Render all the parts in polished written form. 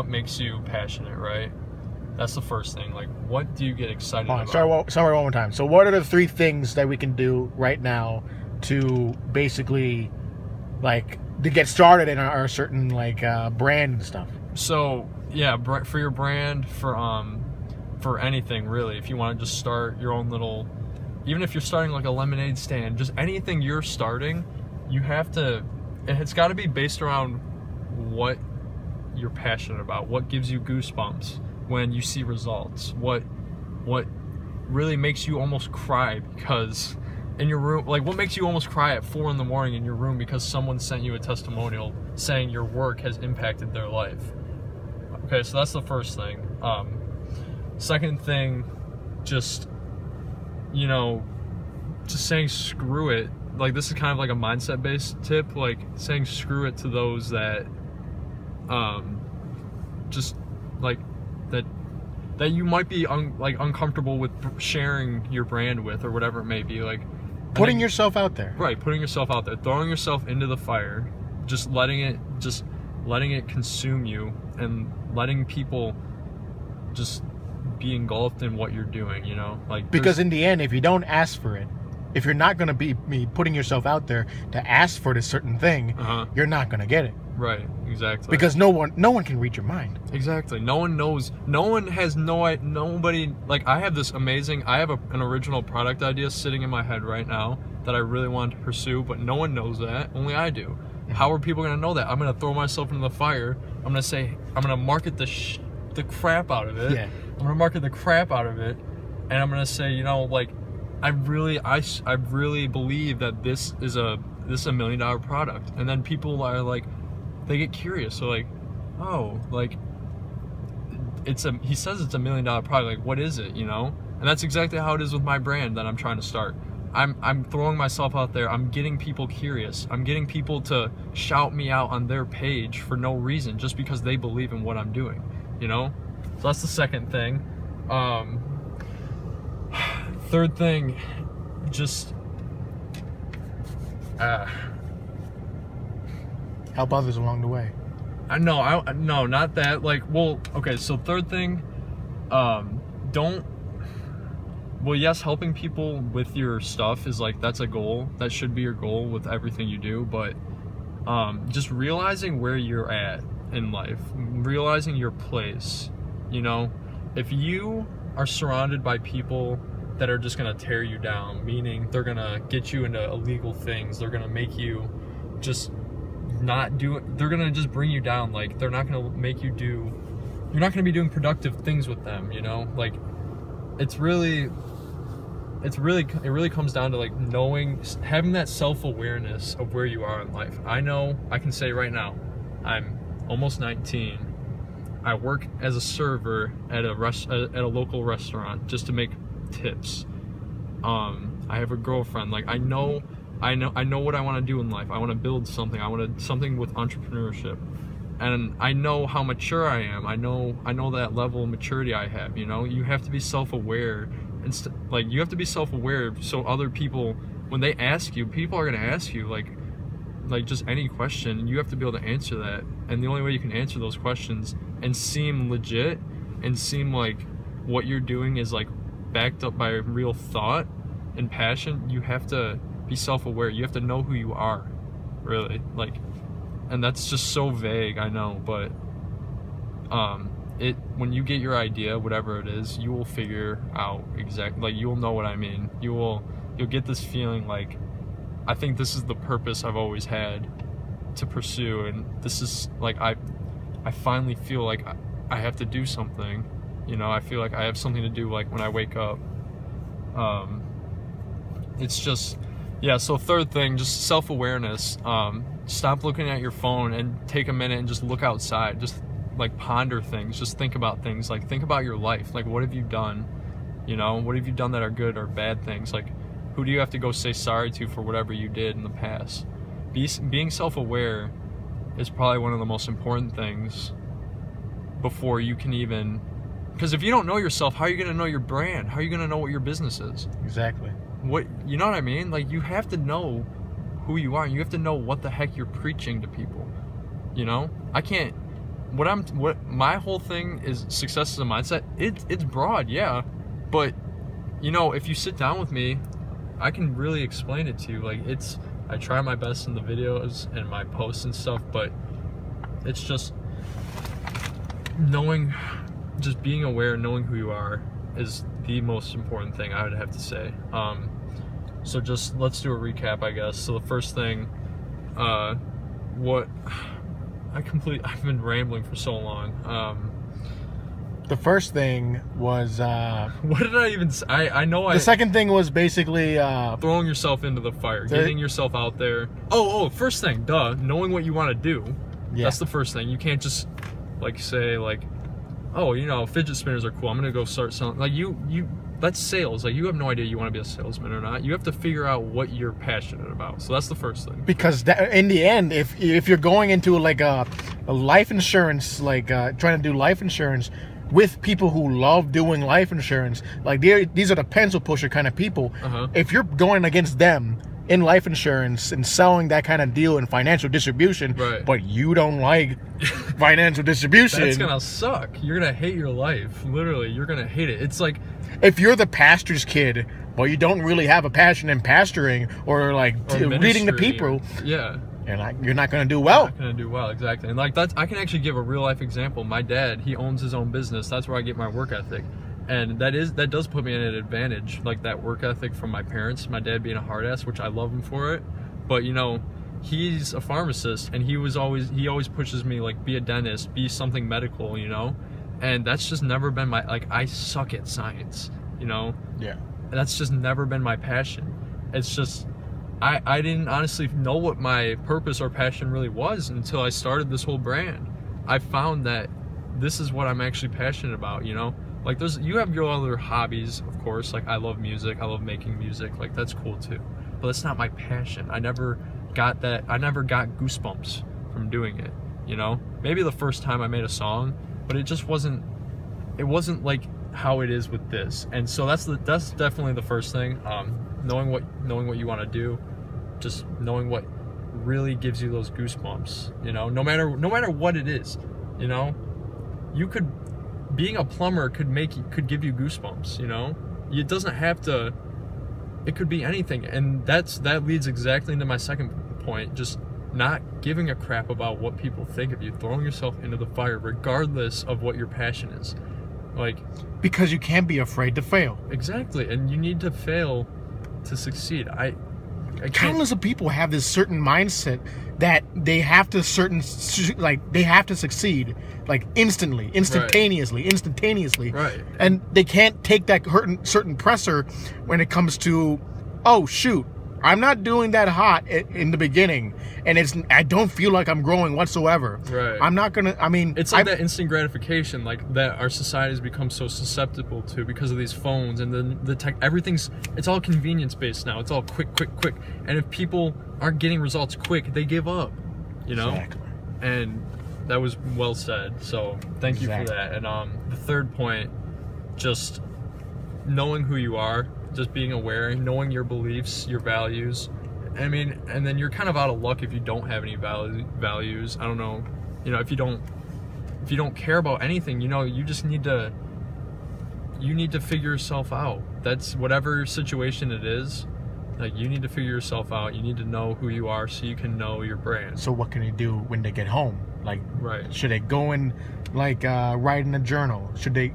what makes you passionate, right? That's the first thing. Like, what do you get excited about? Sorry, one more time. So what are the 3 things that we can do right now to basically, like, to get started in our certain, like, brand and stuff? So, yeah, for your brand, for anything, really. If you want to just start your own little, even if you're starting, like, a lemonade stand, just anything you're starting, you have to, it's got to be based around what you're passionate about, what gives you goosebumps when you see results, what really makes you almost cry because in your room, like what makes you almost cry at 4 a.m. in your room because someone sent you a testimonial saying your work has impacted their life. Okay, so that's the first thing. Second thing, just saying screw it. Like, this is kind of like a mindset based tip, like saying screw it to those that just like that you might be uncomfortable with sharing your brand with, or whatever it may be. Like, putting yourself out there. Right, putting yourself out there, throwing yourself into the fire, just letting it consume you, and letting people just be engulfed in what you're doing, like, because in the end, if you don't ask for it, if you're not going to be putting yourself out there to ask for this certain thing, you're not going to get it. Right, exactly. Because no one can read your mind. Exactly. No one knows. Nobody. Like, I have an original product idea sitting in my head right now that I really want to pursue, but no one knows that. Only I do. Mm-hmm. How are people going to know that? I'm going to throw myself into the fire. I'm going to market the crap out of it. Yeah. I'm going to market the crap out of it, and I'm going to say, like, I really believe that this is a $1 million product, and then people are like, they get curious. So like, oh, like, he says it's $1 million product. Like, what is it? And that's exactly how it is with my brand that I'm trying to start. I'm throwing myself out there. I'm getting people curious. I'm getting people to shout me out on their page for no reason, just because they believe in what I'm doing. So that's the second thing. Third thing, just help others along the way. No, not that. Like, well, okay. So third thing, yes, helping people with your stuff is like, that's a goal. That should be your goal with everything you do. But just realizing where you're at in life, realizing your place. If you are surrounded by people that are just gonna tear you down, meaning they're gonna get you into illegal things, they're gonna make you just not do it, they're gonna just bring you down, like, they're not gonna make you do, you're not gonna be doing productive things with them, like, it really comes down to, like, having that self-awareness of where you are in life. I know, I can say right now, I'm almost 19. I work as a server at a local restaurant just to make tips. I have a girlfriend. Like, I know what I want to do in life. I want to build something. I want something with entrepreneurship, and I know how mature I am. I know that level of maturity I have. You have to be self-aware, and you have to be self-aware so other people, when they ask you, people are going to ask you like just any question, and you have to be able to answer that. And the only way you can answer those questions and seem legit and seem like what you're doing is like backed up by real thought and passion, you have to be self-aware. You have to know who you are, really. Like, and that's just so vague, I know, but when you get your idea, whatever it is, you will figure out exactly, like, you'll know what I mean. You'll get this feeling like, I think this is the purpose I've always had to pursue, and this is like, I finally feel like I have to do something. I feel like I have something to do, like, when I wake up. It's just, yeah, so third thing, just self-awareness. Stop looking at your phone and take a minute and just look outside. Just, like, ponder things. Just think about things. Like, think about your life. Like, what have you done? What have you done that are good or bad things? Like, who do you have to go say sorry to for whatever you did in the past? Being self-aware is probably one of the most important things before you can even... Because if you don't know yourself, how are you going to know your brand? How are you going to know what your business is? Exactly. You know what I mean? Like, you have to know who you are. You have to know what the heck you're preaching to people. I can't what my whole thing is, success is a mindset. It's broad, yeah, but you know, if you sit down with me, I can really explain it to you. Like, I try my best in the videos and my posts and stuff, but it's just knowing, just being aware, knowing who you are is the most important thing, I would have to say. So just let's do a recap, I guess. So the first thing, I've been rambling for so long. The first thing was What did I even say? I know the second thing was basically throwing yourself into the fire, getting yourself out there. First thing, knowing what you want to do. Yeah. That's the first thing. You can't just say oh, you know, fidget spinners are cool, I'm gonna go start selling. Like, that's sales. Like, you have no idea you want to be a salesman or not. You have to figure out what you're passionate about. So that's the first thing. Because in the end, if you're going into like a life insurance, like trying to do life insurance with people who love doing life insurance, like these are the pencil pusher kind of people. If you're going against them in life insurance and selling that kind of deal in financial distribution, right, but you don't like financial distribution, that's gonna suck. You're gonna hate your life. Literally, you're gonna hate it. It's like, if you're the pastor's kid, but you don't really have a passion in pastoring or reading the people, yeah, you're not going to do well. You're not going to do well, exactly. And like, I can actually give a real life example. My dad, he owns his own business. That's where I get my work ethic, and that does put me at an advantage. Like, that work ethic from my parents. My dad being a hard ass, which I love him for it, but you know, he's a pharmacist, and he always pushes me, like, be a dentist, be something medical, you know. And that's just never been I suck at science, you know? Yeah. That's just never been my passion. It's just, I didn't honestly know what my purpose or passion really was until I started this whole brand. I found that this is what I'm actually passionate about, you know? Like, you have your other hobbies, of course. Like, I love music, I love making music. Like, that's cool too. But that's not my passion. I never got goosebumps from doing it, you know? Maybe the first time I made a song, but it just wasn't like how it is with this. And so that's definitely the first thing. Knowing what you want to do, just knowing what really gives you those goosebumps, you know, no matter what it is, you know. Being a plumber could give you goosebumps, you know. It doesn't have to, it could be anything. And that leads exactly into my second point, just not giving a crap about what people think of you, throwing yourself into the fire regardless of what your passion is. Like, because you can't be afraid to fail. Exactly. And you need to fail to succeed. I can't. Countless of people have this certain mindset that they have to succeed like instantaneously, right, and they can't take that certain pressure when it comes to, oh shoot, I'm not doing that hot in the beginning, and I don't feel like I'm growing whatsoever. Right. I'm not gonna. I mean, it's like that instant gratification, like, that our society has become so susceptible to because of these phones and the tech. It's all convenience based now. It's all quick. And if people aren't getting results quick, they give up. You know. Exactly. And that was well said. So thank you for that. And the third point, just knowing who you are. Just being aware, knowing your beliefs, your values. I mean, and then you're kind of out of luck if you don't have any values. I don't know, you know, if you don't care about anything, you know, you just need to figure yourself out. That's whatever situation it is. Like, you need to figure yourself out. You need to know who you are so you can know your brand. So what can you do when they get home? Like, right. Should they go and write in a journal? Should they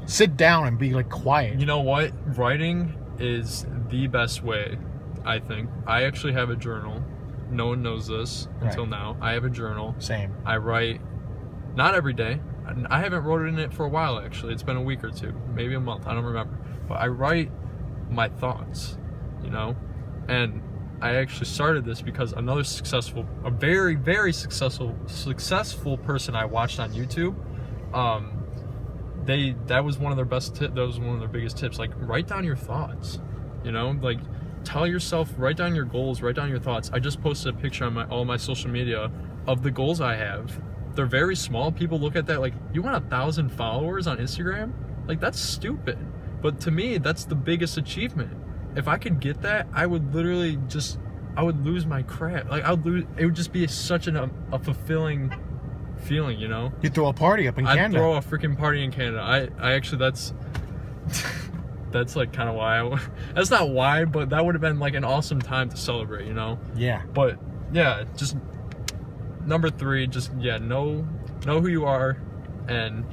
sit down and be quiet? You know what? Writing is the best way, I think. I actually have a journal. No one knows this until now. I have a journal. Same. I write, not every day. I haven't wrote in it for a while, actually. It's been a week or two, maybe a month. I don't remember. But I write my thoughts, you know? And I actually started this because another a very, very successful person I watched on YouTube, that was one of their best tips. That was one of their biggest tips. Like, write down your thoughts, you know, like, tell yourself, write down your goals, write down your thoughts. I just posted a picture on all my social media of the goals I have. They're very small. People look at that like, you want 1,000 followers on Instagram? Like, that's stupid. But to me, that's the biggest achievement. If I could get that, I would literally I would lose my crap. Like, it would just be such a fulfilling feeling, you know? You throw a party up in I'd Canada. throw a freaking party in Canada. I actually, that's like kind of why that's not why, but that would have been like an awesome time to celebrate, you know? Yeah. But yeah, just number 3, just know who you are, and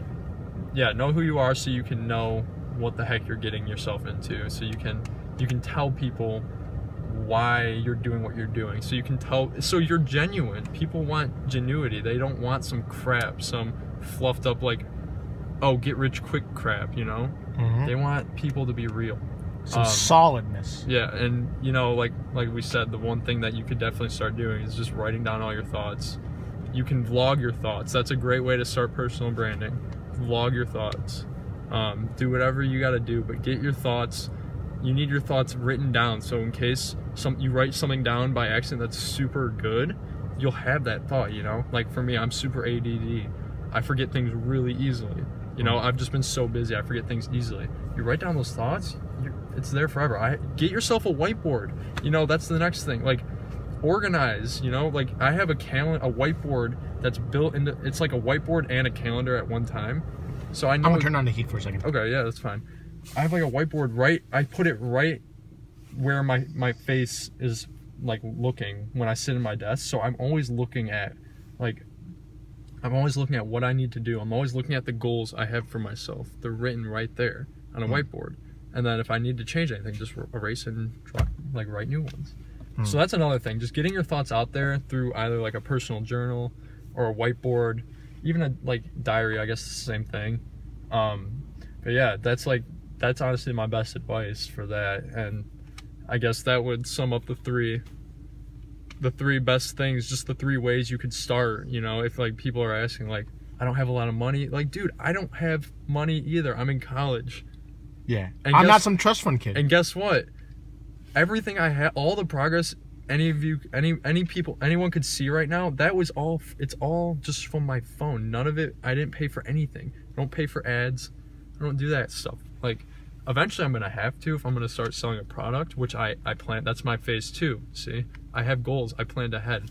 know who you are so you can know what the heck you're getting yourself into, so you can tell people why you're doing what you're doing, so you can tell, so you're genuine. People want genuity. They don't want some crap, some fluffed up like, oh, get rich quick crap, you know? Mhm. They want people to be real. Some solidness. Yeah, and you know, like we said, the one thing that you could definitely start doing is just writing down all your thoughts. You can vlog your thoughts. That's a great way to start personal branding. Vlog your thoughts. Do whatever you got to do, but get your thoughts. You need your thoughts written down, so in case you write something down by accident that's super good, you'll have that thought, you know? Like for me, I'm super ADD. I forget things really easily. You know, I've just been so busy, I forget things easily. You write down those thoughts, it's there forever. Get yourself a whiteboard. You know, that's the next thing. Like, organize, you know? Like, I have a whiteboard that's built into, it's like a whiteboard and a calendar at one time. So I know. I'm gonna turn on the heat for a second. Okay, yeah, that's fine. I have like a whiteboard I put it right where my face is like looking when I sit in my desk. So I'm always looking at what I need to do. I'm always looking at the goals I have for myself. They're written right there on a whiteboard. And then if I need to change anything, just erase and write new ones. So that's another thing. Just getting your thoughts out there through either like a personal journal or a whiteboard, even a like diary. I guess it's the same thing. But yeah, that's honestly my best advice for that. And I guess that would sum up the three best things, just the 3 ways you could start. You know, if like people are asking like, I don't have a lot of money. Like, dude, I don't have money either. I'm in college. Yeah. And I'm not some trust fund kid. And guess what? Everything I have, all the progress anyone could see right now, it's all just from my phone. None of it, I didn't pay for anything. I don't pay for ads. I don't do that stuff. Like, eventually I'm gonna have to if I'm gonna start selling a product, which I plan. That's my phase 2. See, I have goals. I planned ahead,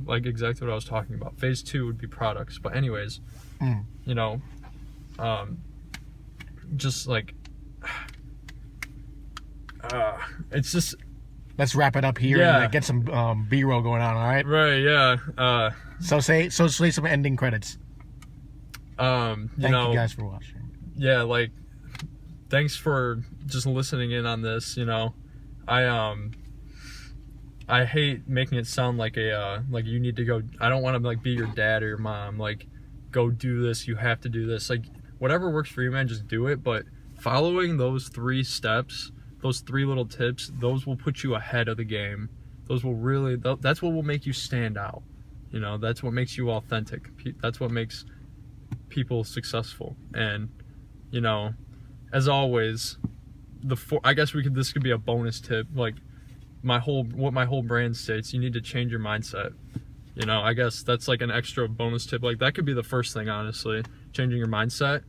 like exactly what I was talking about. Phase 2 would be products. But anyways, you know, just like, it's just. Let's wrap it up here and get some B-roll going on. All right. Right. Yeah. So say some ending credits. Thank you guys for watching. Yeah, like, thanks for just listening in on this. You know, I hate making it sound like like you need to go. I don't want to like be your dad or your mom. Like, go do this. You have to do this. Like, whatever works for you, man. Just do it. But following those 3 steps, those 3 little tips, those will put you ahead of the game. Those will really. That's what will make you stand out. You know, that's what makes you authentic. That's what makes people successful. And you know, as always, I guess this could be a bonus tip. Like what my whole brand states, you need to change your mindset. You know, I guess that's like an extra bonus tip. Like, that could be the first thing, honestly, changing your mindset.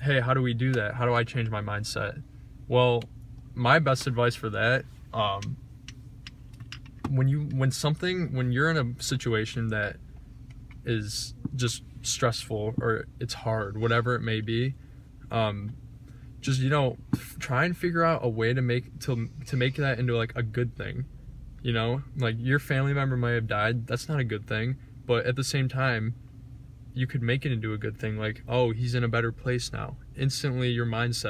Hey, how do we do that? How do I change my mindset? Well, my best advice for that, when you're in a situation that is just stressful or it's hard, whatever it may be, just, you know, try and figure out a way to make that into like a good thing. You know, like, your family member might have died. That's not a good thing, but at the same time, you could make it into a good thing. Like, oh, he's in a better place now. Instantly, your mind is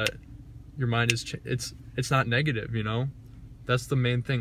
it's not negative. You know, that's the main thing. Like,